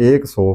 100,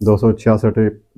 266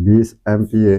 20 MPA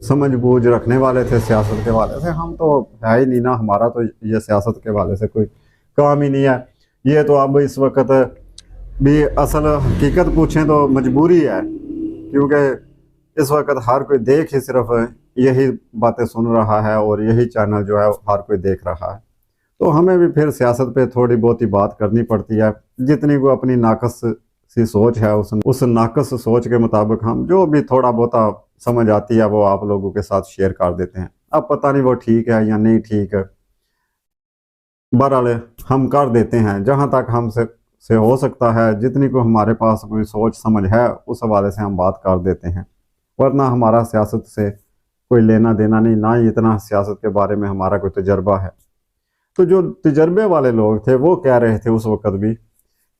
سمجھ بوجھ رکھنے والے تھے سیاست کے والے سے، ہم تو ہے ہی نہیں نا، ہمارا تو یہ سیاست کے والے سے کوئی کام ہی نہیں ہے۔ یہ تو اب اس وقت بھی اصل حقیقت پوچھیں تو مجبوری ہے، کیونکہ اس وقت ہر کوئی دیکھ ہی صرف یہی باتیں سن رہا ہے اور یہی چینل جو ہے ہر کوئی دیکھ رہا ہے، تو ہمیں بھی پھر سیاست پہ تھوڑی بہت ہی بات کرنی پڑتی ہے، جتنی کو اپنی ناقص سی سوچ ہے اس ناقص سوچ کے مطابق ہم جو بھی تھوڑا بہت سمجھ آتی ہے وہ آپ لوگوں کے ساتھ شیئر کر دیتے ہیں۔ اب پتہ نہیں وہ ٹھیک ہے یا نہیں ٹھیک ہے، بہرحال ہم کر دیتے ہیں جہاں تک ہم سے ہو سکتا ہے، جتنی کو ہمارے پاس کوئی سوچ سمجھ ہے اس حوالے سے ہم بات کر دیتے ہیں، ورنہ ہمارا سیاست سے کوئی لینا دینا نہیں، نہ ہی اتنا سیاست کے بارے میں ہمارا کوئی تجربہ ہے۔ تو جو تجربے والے لوگ تھے وہ کہہ رہے تھے اس وقت بھی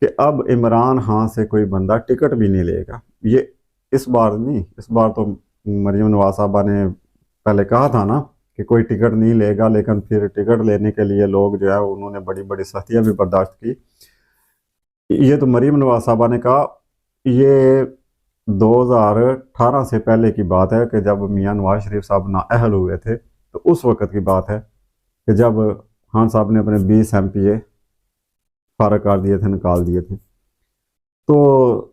کہ اب عمران خان سے کوئی بندہ ٹکٹ بھی نہیں لے گا۔ یہ اس بار نہیں، اس بار تو مریم نواز صاحبہ نے پہلے کہا تھا نا کہ کوئی ٹکٹ نہیں لے گا، لیکن پھر ٹکٹ لینے کے لیے لوگ جو ہے انہوں نے بڑی بڑی سختیاں بھی برداشت کی۔ یہ تو مریم نواز صاحبہ نے کہا، یہ 2018 سے پہلے کی بات ہے کہ جب میاں نواز شریف صاحب نااہل ہوئے تھے، تو اس وقت کی بات ہے کہ جب خان صاحب نے اپنے 20 MP فارغ کر دیے تھے، نکال دیے تھے، تو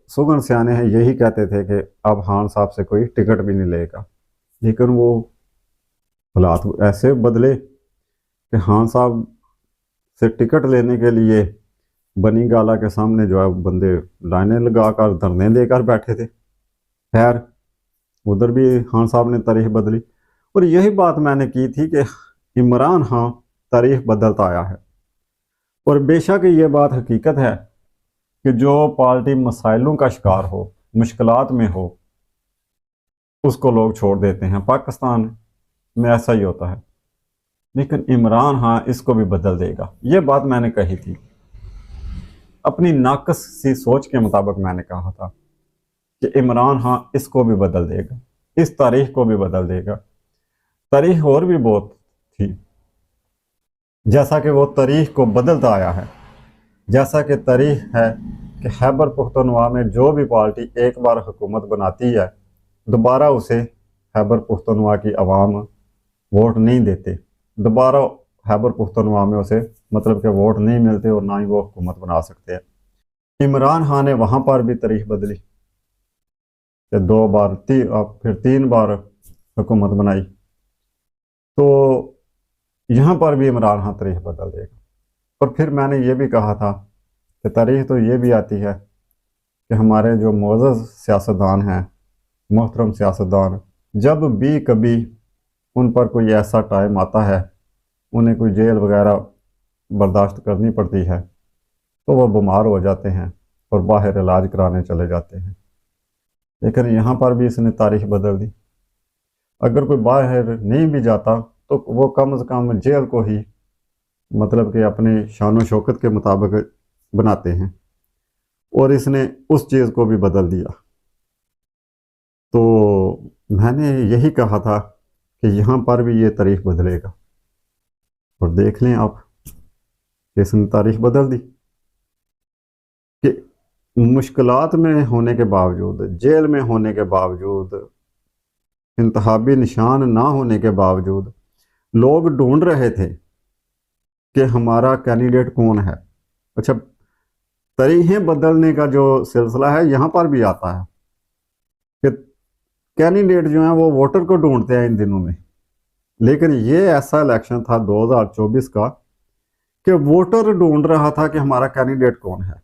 سگن سیانے ہیں یہی کہتے تھے کہ اب خان صاحب سے کوئی ٹکٹ بھی نہیں لے گا، لیکن وہ حالات ایسے بدلے کہ خان صاحب سے ٹکٹ لینے کے لیے بنی گالا کے سامنے جو ہے بندے لائنیں لگا کر دھرنے دے کر بیٹھے تھے۔ خیر ادھر بھی خان صاحب نے تاریخ بدلی، اور یہی بات میں نے کی تھی کہ عمران خان تاریخ بدلتا آیا ہے، اور بے شک یہ بات حقیقت ہے کہ جو پارٹی مسائلوں کا شکار ہو، مشکلات میں ہو، اس کو لوگ چھوڑ دیتے ہیں۔ پاکستان میں ایسا ہی ہوتا ہے، لیکن عمران خان اس کو بھی بدل دے گا، یہ بات میں نے کہی تھی، اپنی ناقص سی سوچ کے مطابق میں نے کہا تھا کہ عمران خان اس کو بھی بدل دے گا، اس تاریخ کو بھی بدل دے گا۔ تاریخ اور بھی بہت تھی، جیسا کہ وہ تاریخ کو بدلتا آیا ہے، جیسا کہ تاریخ ہے کہ خیبر پختونخوا میں جو بھی پارٹی ایک بار حکومت بناتی ہے، دوبارہ اسے خیبر پختونخوا کی عوام ووٹ نہیں دیتے، دوبارہ خیبر پختونخوا میں اسے مطلب کہ ووٹ نہیں ملتے، اور نہ ہی وہ حکومت بنا سکتے ہیں۔ عمران خان نے وہاں پر بھی تاریخ بدلی کہ 2 بار پھر 3 بار حکومت بنائی، تو یہاں پر بھی عمران خان تاریخ بدل دے گا۔ اور پھر میں نے یہ بھی کہا تھا کہ تاریخ تو یہ بھی آتی ہے کہ ہمارے جو معزز سیاستدان ہیں، محترم سیاستدان، جب بھی کبھی ان پر کوئی ایسا ٹائم آتا ہے، انہیں کوئی جیل وغیرہ برداشت کرنی پڑتی ہے، تو وہ بیمار ہو جاتے ہیں اور باہر علاج کرانے چلے جاتے ہیں۔ لیکن یہاں پر بھی اس نے تاریخ بدل دی، اگر کوئی باہر نہیں بھی جاتا تو وہ کم از کم جیل کو ہی مطلب کہ اپنے شان و شوکت کے مطابق بناتے ہیں، اور اس نے اس چیز کو بھی بدل دیا۔ تو میں نے یہی کہا تھا کہ یہاں پر بھی یہ تاریخ بدلے گا، اور دیکھ لیں آپ کہ اس نے تاریخ بدل دی کہ مشکلات میں ہونے کے باوجود، جیل میں ہونے کے باوجود، انتخابی نشان نہ ہونے کے باوجود لوگ ڈھونڈ رہے تھے کہ ہمارا کینڈیڈیٹ کون ہے۔ اچھا، تاریخیں بدلنے کا جو سلسلہ ہے یہاں پر بھی آتا ہے کہ کینڈیڈیٹ جو ہیں وہ ووٹر کو ڈھونڈتے ہیں ان دنوں میں، لیکن یہ ایسا الیکشن تھا 2024 کا کہ ووٹر ڈھونڈ رہا تھا کہ ہمارا کینڈیڈیٹ کون ہے،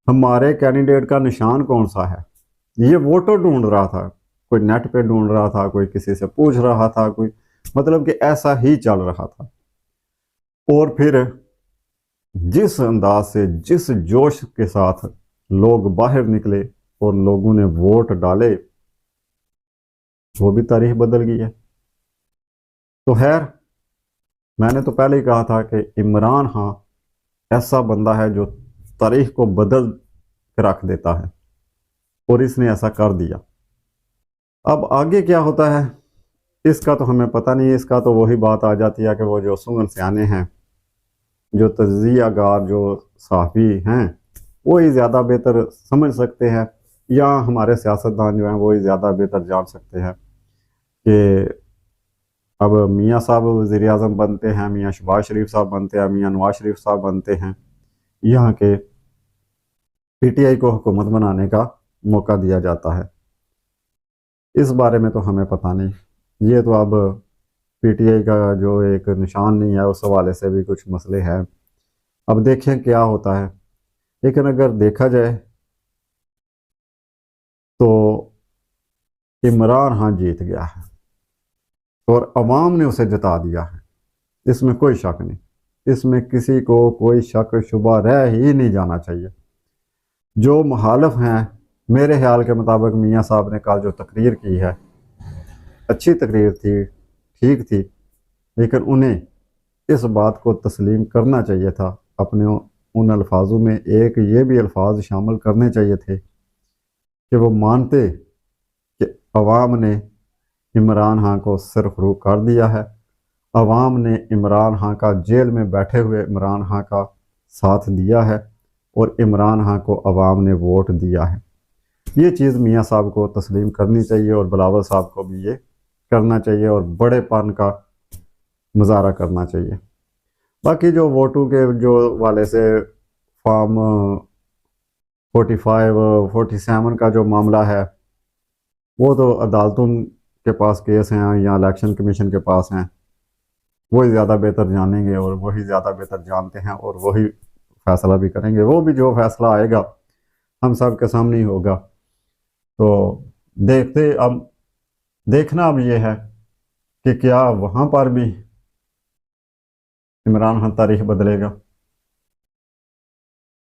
ہمارے کینڈیڈیٹ کا نشان کون سا ہے، یہ ووٹر ڈھونڈ رہا تھا۔ کوئی نیٹ پہ ڈھونڈ رہا تھا، کوئی کسی سے پوچھ رہا تھا، کوئی مطلب کہ ایسا ہی چل رہا تھا۔ اور پھر جس انداز سے، جس جوش کے ساتھ لوگ باہر نکلے اور لوگوں نے ووٹ ڈالے، وہ بھی تاریخ بدل گئی ہے۔ تو خیر، میں نے تو پہلے ہی کہا تھا کہ عمران خان ایسا بندہ ہے جو تاریخ کو بدل کے رکھ دیتا ہے، اور اس نے ایسا کر دیا۔ اب آگے کیا ہوتا ہے اس کا تو ہمیں پتہ نہیں ہے، اس کا تو وہی بات آ جاتی ہے کہ وہ جو سگن سیانے ہیں، جو تجزیہ گار، جو صحافی ہیں، وہی زیادہ بہتر سمجھ سکتے ہیں، یا ہمارے سیاستدان جو ہیں وہی زیادہ بہتر جان سکتے ہیں کہ اب میاں صاحب وزیر اعظم بنتے ہیں، میاں شہباز شریف صاحب بنتے ہیں، میاں نواز شریف صاحب بنتے ہیں، یہاں کے پی ٹی آئی کو حکومت بنانے کا موقع دیا جاتا ہے۔ اس بارے میں تو ہمیں پتہ نہیں، یہ تو اب پی ٹی آئی کا جو ایک نشان نہیں ہے اس حوالے سے بھی کچھ مسئلے ہیں، اب دیکھیں کیا ہوتا ہے۔ لیکن اگر دیکھا جائے تو عمران خان جیت گیا ہے اور عوام نے اسے جتا دیا ہے، اس میں کوئی شک نہیں، اس میں کسی کو کوئی شک شبہ رہ ہی نہیں جانا چاہیے۔ جو مخالف ہیں، میرے خیال کے مطابق میاں صاحب نے کل جو تقریر کی ہے اچھی تقریر تھی، ٹھیک تھی، لیکن انہیں اس بات کو تسلیم کرنا چاہیے تھا، اپنے ان الفاظوں میں ایک یہ بھی الفاظ شامل کرنے چاہیے تھے کہ وہ مانتے کہ عوام نے عمران خان کو سرخرو کر دیا ہے، عوام نے عمران خان کا جیل میں بیٹھے ہوئے عمران خان کا ساتھ دیا ہے اور عمران خان کو عوام نے ووٹ دیا ہے۔ یہ چیز میاں صاحب کو تسلیم کرنی چاہیے اور بلاول صاحب کو بھی یہ کرنا چاہیے اور بڑے پن کا مظاہرہ کرنا چاہیے۔ باقی جو ووٹوں کے جو والے سے فارم 45 47 کا جو معاملہ ہے وہ تو عدالتوں کے پاس کیس ہیں یا الیکشن کمیشن کے پاس ہیں، وہی زیادہ بہتر جانیں گے اور وہی زیادہ بہتر جانتے ہیں اور وہی فیصلہ بھی کریں گے، وہ بھی جو فیصلہ آئے گا ہم سب کے سامنے ہی ہوگا۔ تو دیکھنا اب یہ ہے کہ کیا وہاں پر بھی عمران خان تاریخ بدلے گا،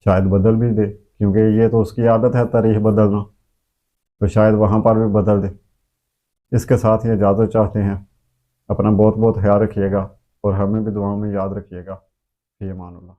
شاید بدل بھی دے، کیونکہ یہ تو اس کی عادت ہے تاریخ بدلنا، تو شاید وہاں پر بھی بدل دے۔ اس کے ساتھ ہی اجازت چاہتے ہیں، اپنا بہت بہت خیال رکھیے گا اور ہمیں بھی دعاؤں میں یاد رکھیے گا۔ فی امان اللہ۔